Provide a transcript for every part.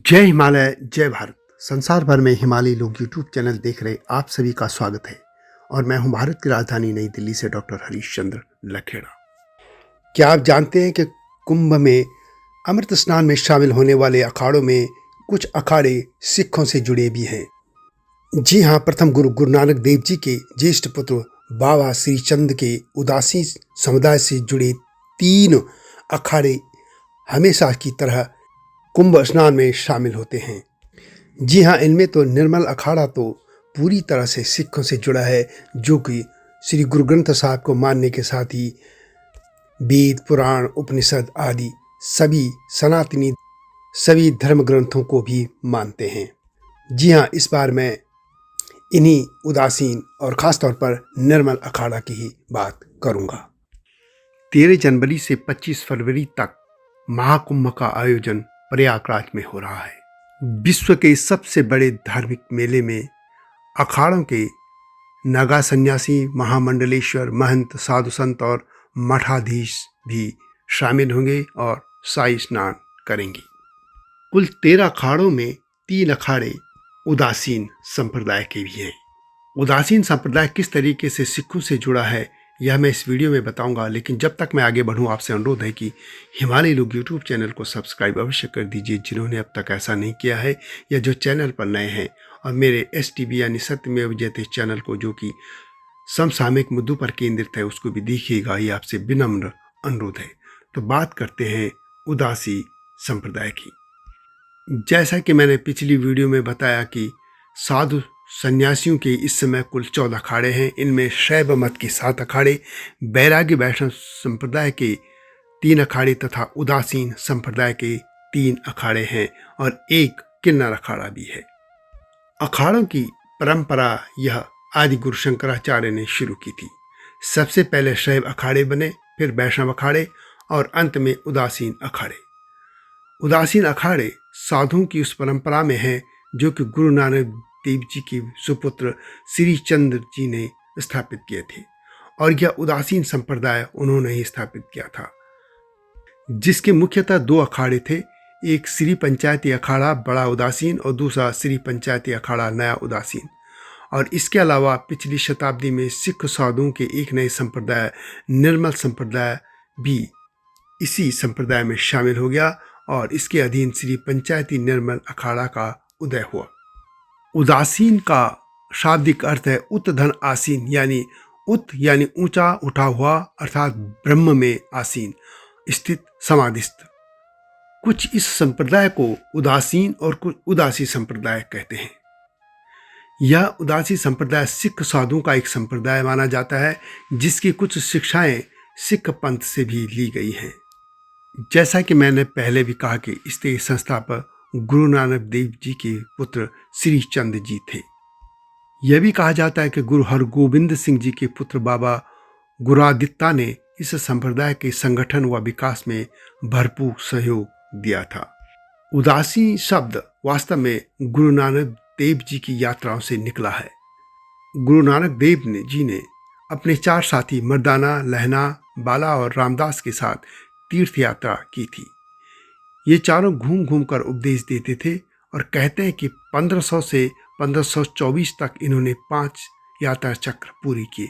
जय हिमालय जय भारत। संसार भर में हिमालयी लोग यूट्यूब चैनल देख रहे आप सभी का स्वागत है और मैं हूं भारत की राजधानी नई दिल्ली से डॉक्टर हरीश चंद्र लखेड़ा। क्या आप जानते हैं कि कुंभ में अमृत स्नान में शामिल होने वाले अखाड़ों में कुछ अखाड़े सिखों से जुड़े भी हैं। जी हाँ, प्रथम गुरु नानक देव जी के ज्येष्ठ पुत्र बाबा श्री चंद के उदासी समुदाय से जुड़े 3 अखाड़े हमेशा की तरह कुंभ स्नान में शामिल होते हैं। जी हाँ, इनमें तो निर्मल अखाड़ा तो पूरी तरह से सिखों से जुड़ा है, जो कि श्री गुरु ग्रंथ साहब को मानने के साथ ही वेद, पुराण, उपनिषद आदि सभी सनातनी सभी धर्म ग्रंथों को भी मानते हैं। जी हाँ, इस बार मैं इन्हीं उदासीन और ख़ास तौर पर निर्मल अखाड़ा की ही बात करूँगा। 13 जनवरी से 25 फरवरी तक महाकुंभ का आयोजन प्रयागराज में हो रहा है। विश्व के सबसे बड़े धार्मिक मेले में अखाड़ों के नागा सन्यासी, महामंडलेश्वर, महंत, साधु संत और मठाधीश भी शामिल होंगे और शाही स्नान करेंगे। कुल 13 अखाड़ों में 3 अखाड़े उदासीन संप्रदाय के भी हैं। उदासीन संप्रदाय किस तरीके से सिखों से जुड़ा है यह मैं इस वीडियो में बताऊंगा, लेकिन जब तक मैं आगे बढ़ूं आपसे अनुरोध है कि हिमालयी लोग यूट्यूब चैनल को सब्सक्राइब अवश्य कर दीजिए जिन्होंने अब तक ऐसा नहीं किया है, या जो चैनल पर नए हैं, और मेरे STB यानी सत्यमेव जयते चैनल को, जो कि समसामयिक मुद्दों पर केंद्रित है, उसको भी देखिएगा। ये आपसे विनम्र अनुरोध है। तो बात करते हैं उदासी संप्रदाय की। जैसा कि मैंने पिछली वीडियो में बताया कि साधु सन्यासियों के इस समय कुल 14 अखाड़े हैं। इनमें शैव मत के 7 अखाड़े, बैरागी वैष्णव संप्रदाय के 3 अखाड़े तथा उदासीन संप्रदाय के 3 अखाड़े हैं और एक किन्नर अखाड़ा भी है। अखाड़ों की परंपरा यह आदि गुरु शंकराचार्य ने शुरू की थी। सबसे पहले शैव अखाड़े बने, फिर वैष्णव अखाड़े और अंत में उदासीन अखाड़े। उदासीन अखाड़े साधुओं की उस परंपरा में है जो कि गुरु नानक देव जी के सुपुत्र श्री चंद्र जी ने स्थापित किए थे, और यह उदासीन संप्रदाय उन्होंने ही स्थापित किया था, जिसके मुख्यतः 2 अखाड़े थे। एक श्री पंचायती अखाड़ा बड़ा उदासीन और दूसरा श्री पंचायती अखाड़ा नया उदासीन। और इसके अलावा पिछली शताब्दी में सिख साधुओं के एक नए संप्रदाय निर्मल संप्रदाय भी इसी संप्रदाय में शामिल हो गया और इसके अधीन श्री पंचायती निर्मल अखाड़ा का उदय हुआ। उदासीन का शाब्दिक अर्थ है उत धन आसीन, यानी उत यानी ऊंचा उठा हुआ, अर्थात ब्रह्म में आसीन स्थित समाधिस्थ। कुछ इस संप्रदाय को उदासीन और कुछ उदासी संप्रदाय कहते हैं। यह उदासी संप्रदाय सिख साधुओं का एक संप्रदाय माना जाता है, जिसकी कुछ शिक्षाएं सिख पंथ से भी ली गई हैं। जैसा कि मैंने पहले भी कहा कि इसके संस्थापक गुरु नानक देव जी के पुत्र श्री चंद जी थे। यह भी कहा जाता है कि गुरु हरगोविंद सिंह जी के पुत्र बाबा गुरादित्य ने इस संप्रदाय के संगठन व विकास में भरपूर सहयोग दिया था। उदासी शब्द वास्तव में गुरु नानक देव जी की यात्राओं से निकला है। गुरु नानक देव जी ने अपने 4 साथी मर्दाना, लहना, बाला और रामदास के साथ तीर्थ यात्रा की थी। ये चारों घूम घूम कर उपदेश देते थे और कहते हैं कि 1500 से 1524 तक इन्होंने 5 यात्रा चक्र पूरी किए,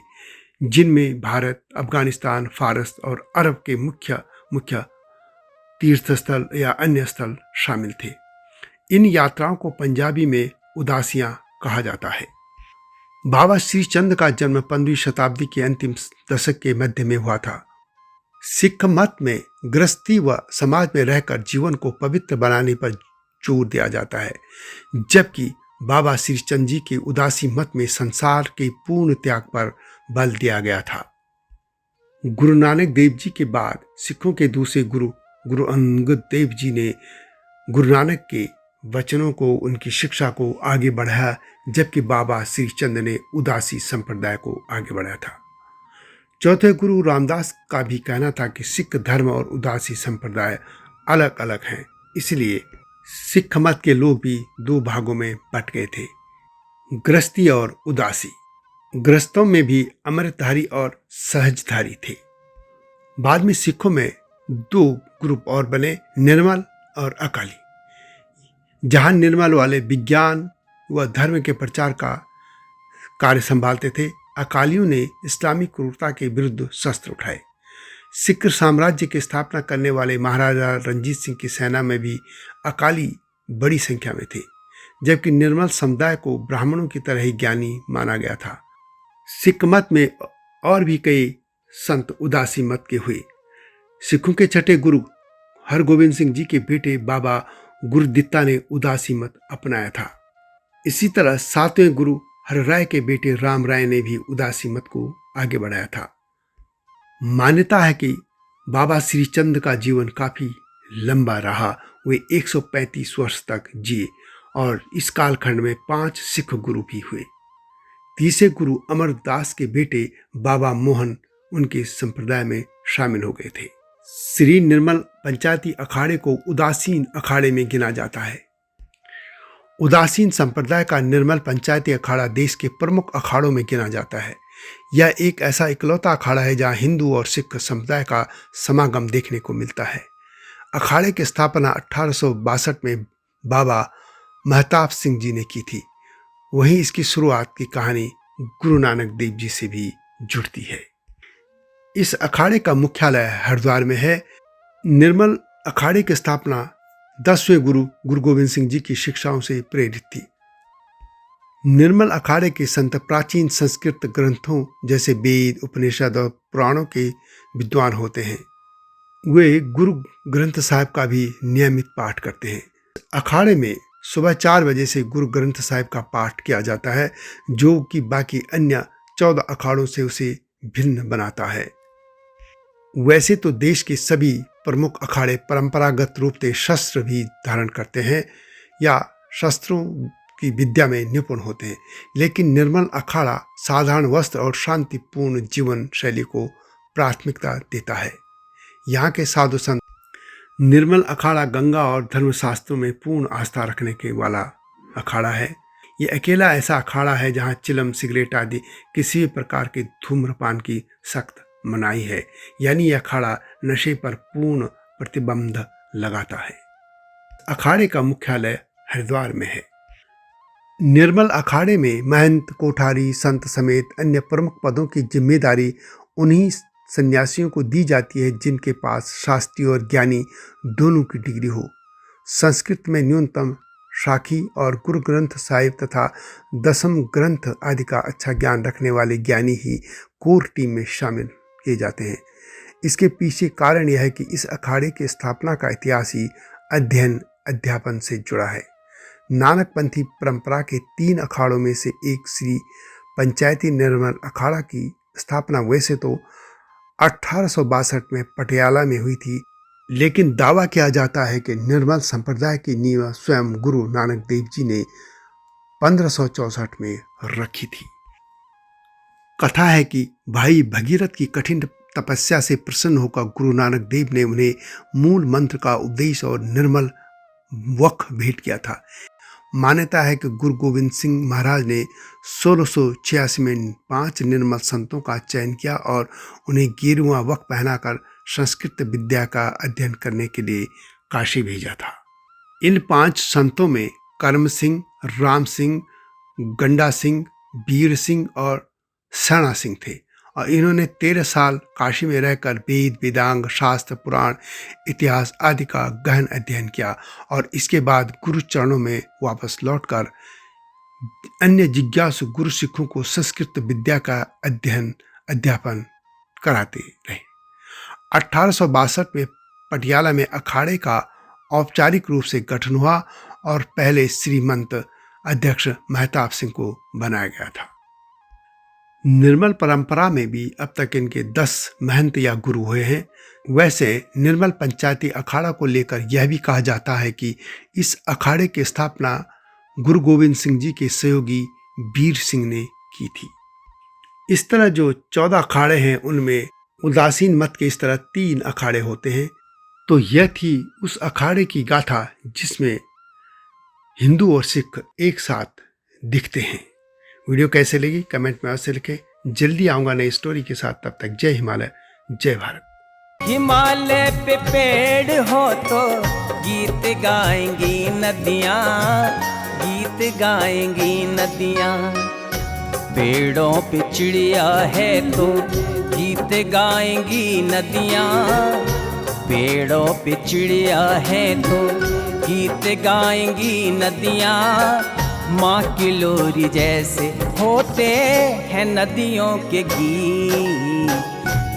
जिनमें भारत, अफगानिस्तान, फारस और अरब के मुख्य तीर्थस्थल या अन्य स्थल शामिल थे। इन यात्राओं को पंजाबी में उदासियां कहा जाता है। बाबा श्री चंद का जन्म 15वीं शताब्दी के अंतिम दशक के मध्य में हुआ था। सिख मत में गृहस्थी व समाज में रहकर जीवन को पवित्र बनाने पर जोर दिया जाता है, जबकि बाबा श्री चंद जी के उदासी मत में संसार के पूर्ण त्याग पर बल दिया गया था। गुरु नानक देव जी के बाद सिखों के दूसरे गुरु अंगद देव जी ने गुरु नानक के वचनों को, उनकी शिक्षा को आगे बढ़ाया, जबकि बाबा श्री चंद ने उदासी संप्रदाय को आगे बढ़ाया था। चौथे गुरु रामदास का भी कहना था कि सिख धर्म और उदासी संप्रदाय अलग अलग हैं, इसलिए सिख मत के लोग भी 2 भागों में बट गए थे, गृहस्थी और उदासी। गृहस्थों में भी अमृतधारी और सहजधारी थे। बाद में सिखों में 2 ग्रुप और बने, निर्मल और अकाली। जहां निर्मल वाले विज्ञान व धर्म के प्रचार का कार्य संभालते थे, अकालियों ने इस्लामी क्रूरता के विरुद्ध शस्त्र उठाए। सिख साम्राज्य की स्थापना करने वाले महाराजा रंजीत सिंह की सेना में भी अकाली बड़ी संख्या में थे, जबकि निर्मल समुदाय को ब्राह्मणों की तरह ही ज्ञानी माना गया था। सिख मत में और भी कई संत उदासी मत के हुए। सिखों के छठे गुरु हरगोविंद सिंह जी के बेटे बाबा गुरदित्ता ने उदासी मत अपनाया था। इसी तरह सातवें गुरु हरराय के बेटे राम राय ने भी उदासी मत को आगे बढ़ाया था। मान्यता है कि बाबा श्रीचंद का जीवन काफी लंबा रहा। वे 135 वर्ष तक जिए और इस कालखंड में 5 सिख गुरु भी हुए। तीसरे गुरु अमरदास के बेटे बाबा मोहन उनके संप्रदाय में शामिल हो गए थे। श्री निर्मल पंचायती अखाड़े को उदासीन अखाड़े में गिना जाता है। उदासीन संप्रदाय का निर्मल पंचायती अखाड़ा देश के प्रमुख अखाड़ों में गिना जाता है। यह एक ऐसा इकलौता अखाड़ा है जहां हिंदू और सिख समुदाय का समागम देखने को मिलता है। अखाड़े की स्थापना 1862 में बाबा महताब सिंह जी ने की थी। वहीं इसकी शुरुआत की कहानी गुरु नानक देव जी से भी जुड़ती है। इस अखाड़े का मुख्यालय हरिद्वार में है। निर्मल अखाड़े की स्थापना 10वें गुरु गुरु गोविंद सिंह जी की शिक्षाओं से प्रेरित थी। निर्मल अखाड़े के संत प्राचीन संस्कृत ग्रंथों जैसे वेद, उपनिषद और पुराणों के विद्वान होते हैं। वे गुरु ग्रंथ साहिब का भी नियमित पाठ करते हैं। अखाड़े में सुबह 4 बजे से गुरु ग्रंथ साहिब का पाठ किया जाता है, जो कि बाकी अन्य 14 अखाड़ों से उसे भिन्न बनाता है। वैसे तो देश के सभी प्रमुख अखाड़े परंपरागत रूप से शस्त्र भी धारण करते हैं या शस्त्रों की विद्या में निपुण होते हैं, लेकिन निर्मल अखाड़ा साधारण वस्त्र और शांतिपूर्ण जीवन शैली को प्राथमिकता देता है। यहाँ के साधु संत निर्मल अखाड़ा गंगा और धर्मशास्त्रों में पूर्ण आस्था रखने के वाला अखाड़ा है। ये अकेला ऐसा अखाड़ा है जहाँ चिलम, सिगरेट आदि किसी भी प्रकार के धूम्रपान की सख्त मनाही है, यानी यह अखाड़ा नशे पर पूर्ण प्रतिबंध लगाता है। अखाड़े का मुख्यालय हरिद्वार में है। निर्मल अखाड़े में महंत, कोठारी, संत समेत अन्य प्रमुख पदों की जिम्मेदारी उन्हीं सन्यासियों को दी जाती है जिनके पास शास्त्रीय और ज्ञानी दोनों की डिग्री हो। संस्कृत में न्यूनतम शाखी और गुरु ग्रंथ साहिब तथा दसम ग्रंथ आदि का अच्छा ज्ञान रखने वाले ज्ञानी ही कोर टीम में शामिल किए जाते हैं। इसके पीछे कारण यह है कि इस अखाड़े की स्थापना का इतिहास ही अध्ययन अध्यापन से जुड़ा है। नानकपंथी परंपरा के 3 अखाड़ों में से एक श्री पंचायती निर्मल अखाड़ा की स्थापना वैसे तो 1862 में पटियाला में हुई थी, लेकिन दावा किया जाता है कि निर्मल संप्रदाय की नींव स्वयं गुरु नानक देव जी ने 1564 में रखी थी। कथा है कि भाई भगीरथ की कठिन तपस्या से प्रसन्न होकर गुरु नानक देव ने उन्हें मूल मंत्र का उपदेश और निर्मल वक्फ भेंट किया था। मान्यता है कि गुरु गोविंद सिंह महाराज ने 1686 में 5 निर्मल संतों का चयन किया और उन्हें गेरुआ वक्फ पहनाकर संस्कृत विद्या का अध्ययन करने के लिए काशी भेजा था। इन 5 संतों में कर्म सिंह, राम सिंह, गंडा सिंह, वीर सिंह और शरणा सिंह थे और इन्होंने 13 साल काशी में रहकर वेद, वेदांग, शास्त्र, पुराण, इतिहास आदि का गहन अध्ययन किया और इसके बाद गुरु चरणों में वापस लौटकर अन्य जिज्ञासु गुरु सिखों को संस्कृत विद्या का अध्ययन अध्यापन कराते रहे। 1862 में पटियाला में अखाड़े का औपचारिक रूप से गठन हुआ और पहले श्रीमंत अध्यक्ष महताब सिंह को बनाया गया था। निर्मल परंपरा में भी अब तक इनके 10 महंत या गुरु हुए हैं। वैसे निर्मल पंचायती अखाड़ा को लेकर यह भी कहा जाता है कि इस अखाड़े की स्थापना गुरु गोविंद सिंह जी के सहयोगी वीर सिंह ने की थी। इस तरह जो 14 अखाड़े हैं उनमें उदासीन मत के इस तरह 3 अखाड़े होते हैं। तो यह थी उस अखाड़े की गाथा जिसमें हिंदू और सिख एक साथ दिखते हैं। वीडियो कैसे लगी कमेंट में अवश्य लिखें। जल्दी आऊंगा नई स्टोरी के साथ, तब तक जय हिमालय, जय भारत। हिमालय पे पेड़ हो तो गीत गाएंगी नदियाँ, गीत गाएंगी नदियाँ। पेड़ों पे चिड़िया है तो गीत गाएंगी नदियाँ, पेड़ों पे चिड़िया है तो गीत गाएंगी नदियाँ। माँ की लोरी जैसे होते हैं नदियों के गीत।